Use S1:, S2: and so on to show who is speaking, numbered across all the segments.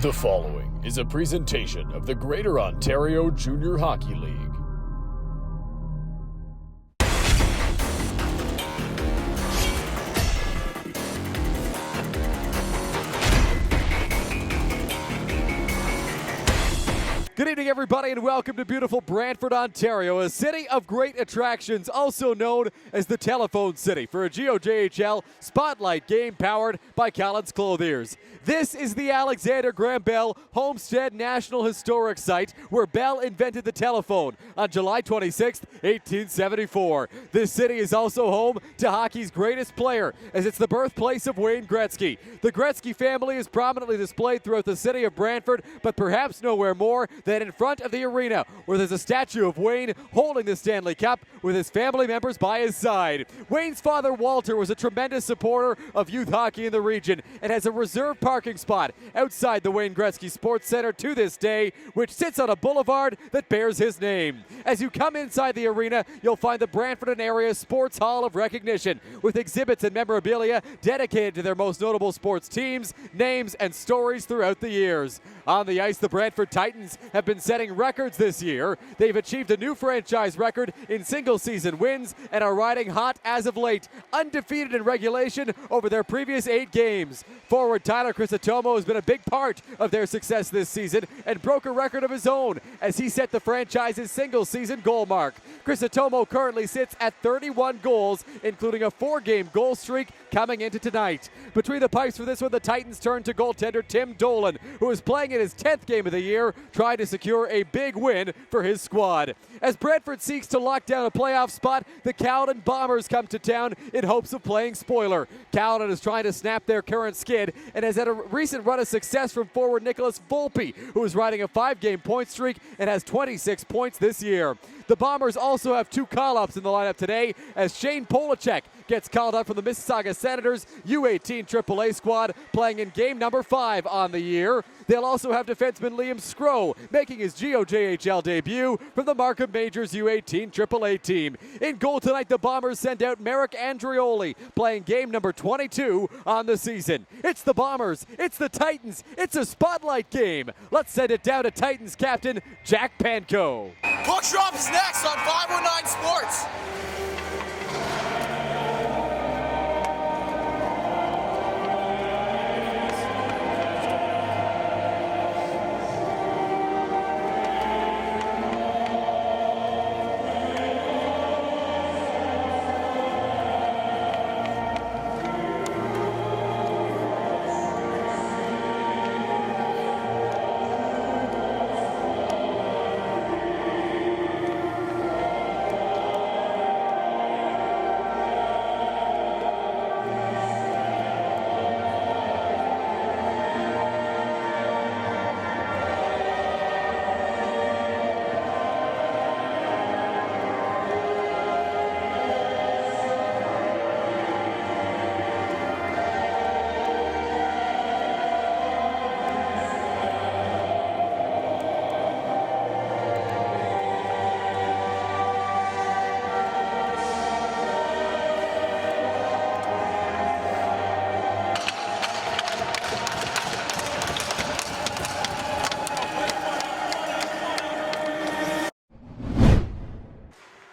S1: The following is a presentation of the Greater Ontario Junior Hockey League.
S2: Good evening, everybody, and welcome to beautiful Brantford, Ontario, a city of great attractions, also known as the Telephone City, for a GOJHL Spotlight game powered by Collins Clothiers. This is the Alexander Graham Bell Homestead National Historic Site, where Bell invented the telephone on July 26, 1874. This city is also home to hockey's greatest player, as it's the birthplace of Wayne Gretzky. The Gretzky family is prominently displayed throughout the city of Brantford, but perhaps nowhere more than in front of the arena, where there's a statue of Wayne holding the Stanley Cup with his family members by his side. Wayne's father, Walter, was a tremendous supporter of youth hockey in the region and has a reserved parking spot outside the Wayne Gretzky Sports Centre to this day, which sits on a boulevard that bears his name. As you come inside the arena, you'll find the Brantford and Area Sports Hall of Recognition, with exhibits and memorabilia dedicated to their most notable sports teams, names, and stories throughout the years. On the ice, the Brantford Titans have been setting records this year. They've achieved a new franchise record in single-season wins and are riding hot as of late, undefeated in regulation over their previous 8 games. Forward Tyler Crisitomo has been a big part of their success this season and broke a record of his own as he set the franchise's single-season goal mark. Crisitomo currently sits at 31 goals, including a 4-game goal streak coming into tonight. Between the pipes for this one, the Titans turn to goaltender Tim Dolan, who is playing in his 10th game of the year, trying to secure a big win for his squad. As Brantford seeks to lock down a playoff spot, the Caledon Bombers come to town in hopes of playing spoiler. Caledon is trying to snap their current skid and has had a recent run of success from forward Nicholas Volpe, who is riding a 5-game point streak and has 26 points this year. The Bombers also have 2 call-ups in the lineup today, as Shane Polacek gets called up from the Mississauga Senators U18 AAA squad, playing in game number 5 on the year. They'll also have defenseman Liam Skro making his GOJHL debut from the Markham Majors U18 AAA team. In goal tonight, the Bombers send out Merrick Andrioli, playing game number 22 on the season. It's the Bombers, it's the Titans, it's a spotlight game. Let's send it down to Titans captain Jack Panko.
S3: Puck drop is next on 509 Sports.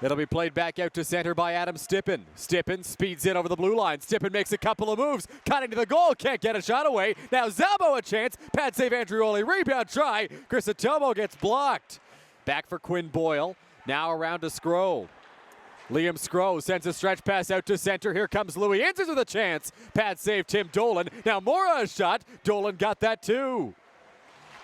S2: It'll be played back out to center by Adam Stippen. Stippen speeds in over the blue line. Stippen makes a couple of moves, cutting to the goal, can't get a shot away. Now Zalbo a chance, pad save Andrioli, rebound try. Crisitomo gets blocked. Back for Quinn Boyle, now around to Skro. Liam Skro sends a stretch pass out to center. Here comes Louis Inces with a chance. Pad save Tim Dolan. Now Mora a shot. Dolan got that too.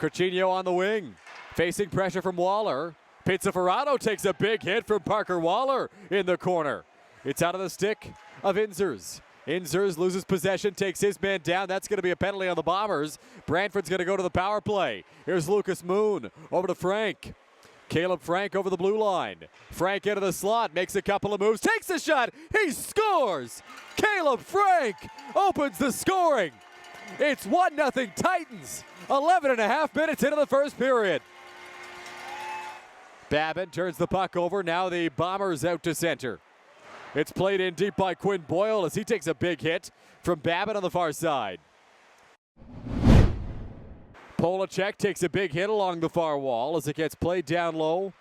S2: Curchinio on the wing, facing pressure from Waller. Pizzaferrano takes a big hit from Parker Waller in the corner. It's out of the stick of Inzers. Inzers loses possession, takes his man down. That's going to be a penalty on the Bombers. Brantford's going to go to the power play. Here's Lucas Moon over to Frank. Caleb Frank over the blue line. Frank into the slot, makes a couple of moves, takes a shot. He scores! Caleb Frank opens the scoring. It's 1-0 Titans. 11 and a half minutes into the first period. Babin turns the puck over. Now the Bombers out to center. It's played in deep by Quinn Boyle as he takes a big hit from Babin on the far side. Polacek takes a big hit along the far wall as it gets played down low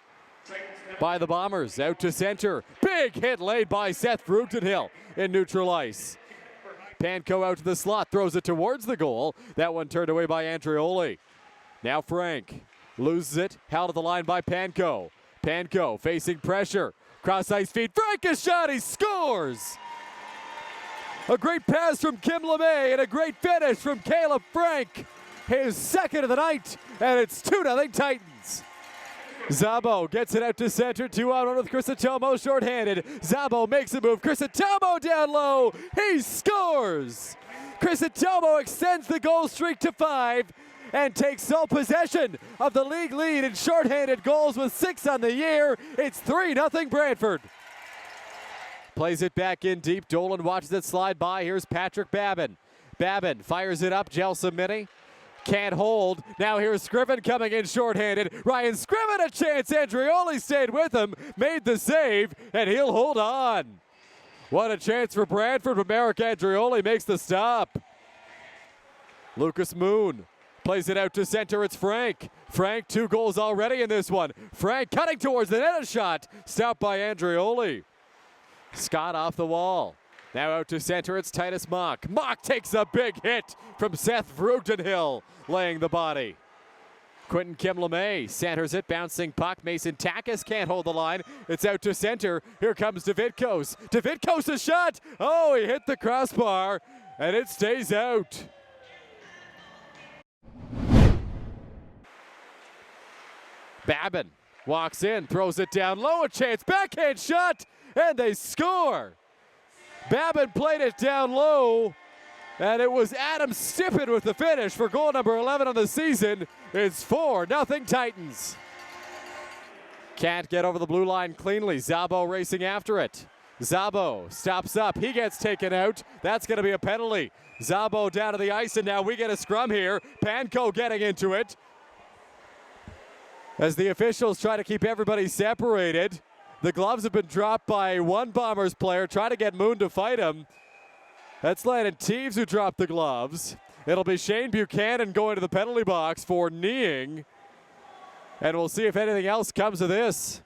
S2: by the Bombers. Out to center. Big hit laid by Seth Fruchtenhill in neutral ice. Panko out to the slot, throws it towards the goal. That one turned away by Andreoli. Now Frank loses it, held at the line by Panko. Panko facing pressure. Cross ice feed. Frank a shot. He scores. A great pass from Kim LeMay and a great finish from Caleb Frank. His second of the night, and it's 2-0 Titans. Zabo gets it out to center, 2-on-1 with Crisitomo shorthanded. Zabo makes a move, Crisitomo down low, he scores! Crisitomo extends the goal streak to 5 and takes sole possession of the league lead in shorthanded goals with 6 on the year. It's 3-0 Brantford. Plays it back in deep, Dolan watches it slide by, here's Patrick Babin. Babin fires it up, Jelsa Mini. Can't hold. Now here's Scriven coming in shorthanded. Ryan Scriven a chance. Andreoli stayed with him, made the save, and he'll hold on. What a chance for Brantford, but Marek Andreoli makes the stop. Lucas Moon plays it out to center. It's Frank. Frank, 2 goals already in this one. Frank cutting towards the net, a shot. Stopped by Andreoli. Scott off the wall. Now out to center, it's Titus Mock. Mock takes a big hit from Seth Fruchtenhill, laying the body. Quentin Kim LeMay centers it, bouncing puck. Mason Takis can't hold the line. It's out to center. Here comes Davidkos. Davidkos a shot. Oh, he hit the crossbar, and it stays out. Babin walks in, throws it down low, a chance, backhand shot, and they score. Babin played it down low, and it was Adam Stippen with the finish for goal number 11 on the season. It's 4-0 Titans. Can't get over the blue line cleanly. Zabo racing after it. Zabo stops up. He gets taken out. That's going to be a penalty. Zabo down to the ice, and now we get a scrum here. Panko getting into it as the officials try to keep everybody separated. The gloves have been dropped by one Bombers player, trying to get Moon to fight him. That's Landon Teves who dropped the gloves. It'll be Shane Buchanan going to the penalty box for kneeing. And we'll see if anything else comes of this.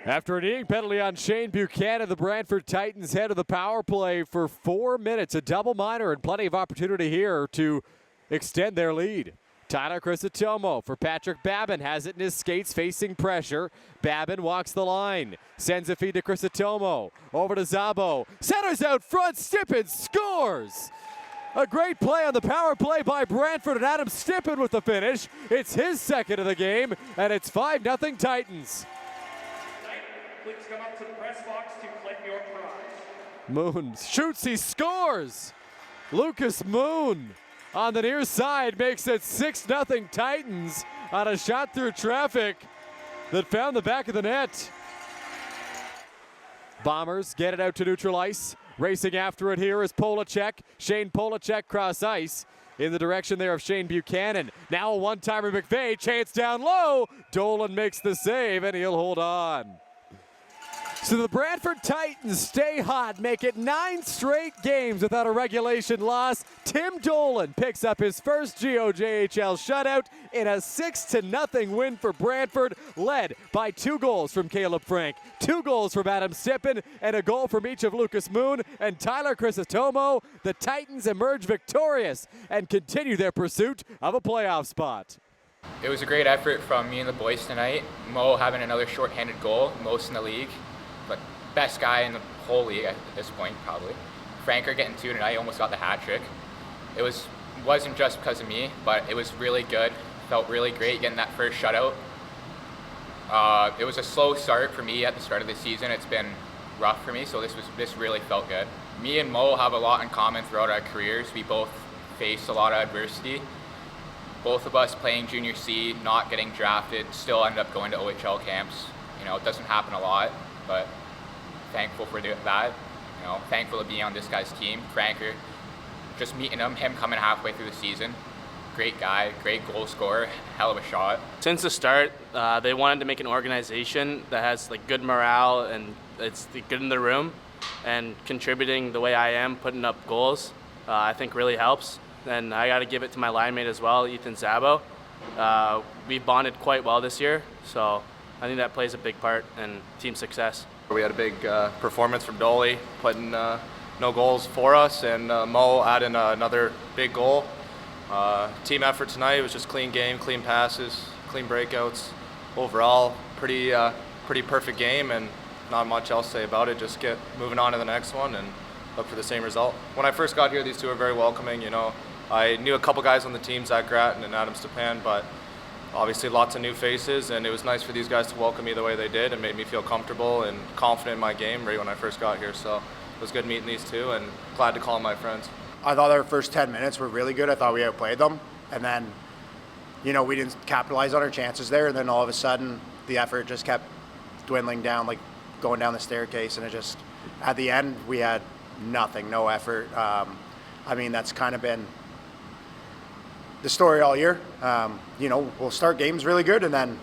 S2: After a kneeing penalty on Shane Buchanan, the Brantford Titans head to the power play for 4 minutes. A double minor and plenty of opportunity here to extend their lead. Tyler Crisitomo for Patrick Babin, has it in his skates, facing pressure. Babin walks the line, sends a feed to Crisitomo, over to Zabo, centers out front, Stippen scores! A great play on the power play by Brantford, and Adam Stippen with the finish. It's his second of the game, and it's 5-0 Titans.
S4: Please come up to the press box to collect your prize.
S2: Moon shoots, he scores! Lucas Moon on the near side makes it 6-0 Titans on a shot through traffic that found the back of the net. Bombers get it out to neutral ice. Racing after it here is Polacek. Shane Polacek cross ice in the direction there of Shane Buchanan. Now a one-timer McVeigh, chance down low. Dolan makes the save and he'll hold on. So the Brantford Titans stay hot, make it 9 straight games without a regulation loss. Tim Dolan picks up his first GOJHL shutout in a 6-0 win for Brantford, led by 2 goals from Caleb Frank, 2 goals from Adam Stippen, and a goal from each of Lucas Moon and Tyler Crisitomo. The Titans emerge victorious and continue their pursuit of a playoff spot.
S5: It was a great effort from me and the boys tonight. Mo having another shorthanded goal, most in the league. But best guy in the whole league at this point, probably. Franker getting 2 tonight, almost got the hat trick. It wasn't just because of me, but it was really good. Felt really great getting that first shutout. It was a slow start for me at the start of the season. It's been rough for me, so this really felt good. Me and Mo have a lot in common throughout our careers. We both faced a lot of adversity. Both of us playing junior C, not getting drafted, still ended up going to OHL camps. You know, it doesn't happen a lot, but thankful for that. You know, thankful to be on this guy's team. Franker, just meeting him coming halfway through the season. Great guy, great goal scorer, hell of a shot.
S6: Since the start, they wanted to make an organization that has like good morale and it's good in the room, and contributing the way I am, putting up goals, I think really helps. and I got to give it to my line mate as well, Ethan Zabo. We bonded quite well this year, so I think that plays a big part in team success.
S7: We had a big performance from Dolly, putting no goals for us, and Mo adding another big goal. Team effort tonight was just clean game, clean passes, clean breakouts. Overall, pretty perfect game, and not much else to say about it. Just get moving on to the next one and look for the same result. When I first got here, these two were very welcoming. You know, I knew a couple guys on the team, Zach Gratton and Adam Stepan, but obviously lots of new faces, and it was nice for these guys to welcome me the way they did and made me feel comfortable and confident in my game right when I first got here. So it was good meeting these two, and glad to call them my friends.
S8: I thought our first 10 minutes were really good. I thought we outplayed them, and then, you know, we didn't capitalize on our chances there, and then all of a sudden the effort just kept dwindling down, like going down the staircase, and it just, at the end, we had nothing, no effort. I mean, that's kind of been the story all year. You know, we'll start games really good, and then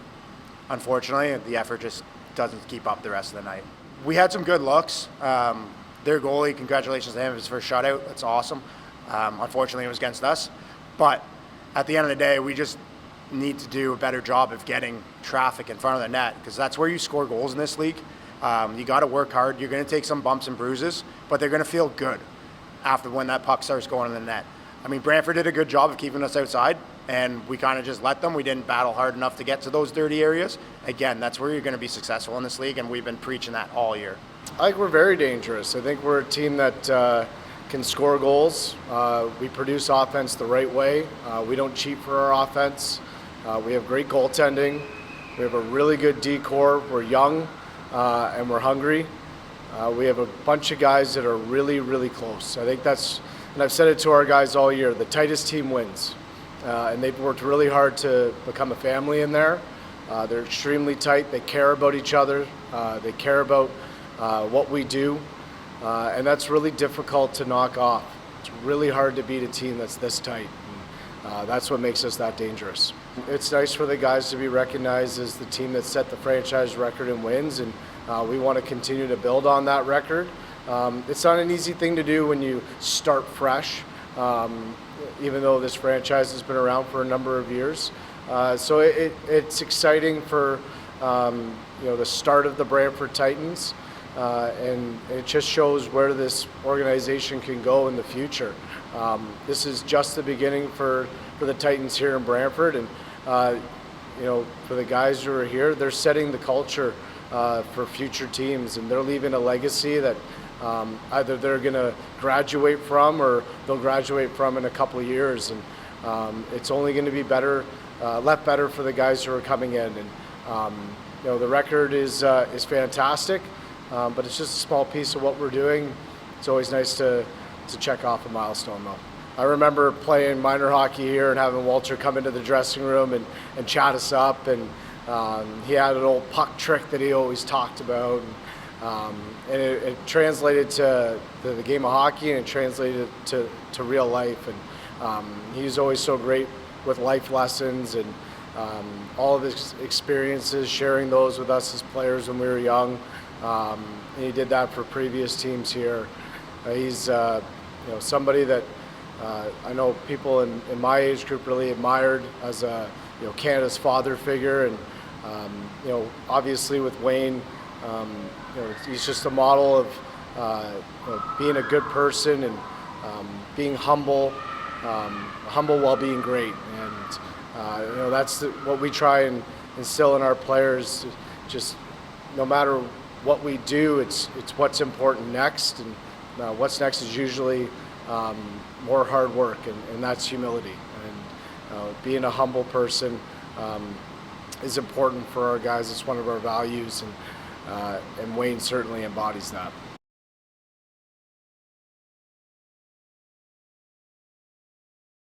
S8: unfortunately the effort just doesn't keep up the rest of the night. We had some good looks. Their goalie, congratulations to him, his first shutout. That's awesome. Unfortunately, it was against us. But at the end of the day, we just need to do a better job of getting traffic in front of the net, because that's where you score goals in this league. You got to work hard. You're going to take some bumps and bruises, but they're going to feel good after when that puck starts going in the net. I mean, Brantford did a good job of keeping us outside, and we kind of just let them. We didn't battle hard enough to get to those dirty areas. Again, that's where you're going to be successful in this league, and we've been preaching that all year.
S9: I think we're very dangerous. I think we're a team that can score goals. We produce offense the right way. We don't cheat for our offense. We have great goaltending. We have a really good D-core. We're young and we're hungry. We have a bunch of guys that are really, really close. I think that's, and I've said it to our guys all year, the tightest team wins. And they've worked really hard to become a family in there. They're extremely tight. They care about each other. They care about what we do. And that's really difficult to knock off. It's really hard to beat a team that's this tight. And, that's what makes us that dangerous. It's nice for the guys to be recognized as the team that set the franchise record in wins, and we want to continue to build on that record. It's not an easy thing to do when you start fresh, even though this franchise has been around for a number of years. So it's exciting for you know, the start of the Brantford Titans, and it just shows where this organization can go in the future. This is just the beginning for the Titans here in Brantford, and you know, for the guys who are here, they're setting the culture for future teams, and they're leaving a legacy that either they're going to graduate from or they'll graduate from in a couple of years, and it's only going to be better, left better for the guys who are coming in. And you know, the record is fantastic, but it's just a small piece of what we're doing. It's always nice to check off a milestone, though. I remember playing minor hockey here and having Walter come into the dressing room and chat us up, and he had an old puck trick that he always talked about, and it translated to the game of hockey, and it translated to real life. And he's always so great with life lessons, and all of his experiences, sharing those with us as players when we were young. And he did that for previous teams here. He's you know, somebody that I know people in my age group really admired as a, you know, Canada's father figure. And you know, obviously with Wayne, you know, he's just a model of you know, being a good person and being humble, humble while being great. And you know, that's what we try and instill in our players. Just no matter what we do, it's what's important next, and what's next is usually more hard work, and that's humility. And being a humble person is important for our guys. It's one of our values, and Wayne certainly embodies that.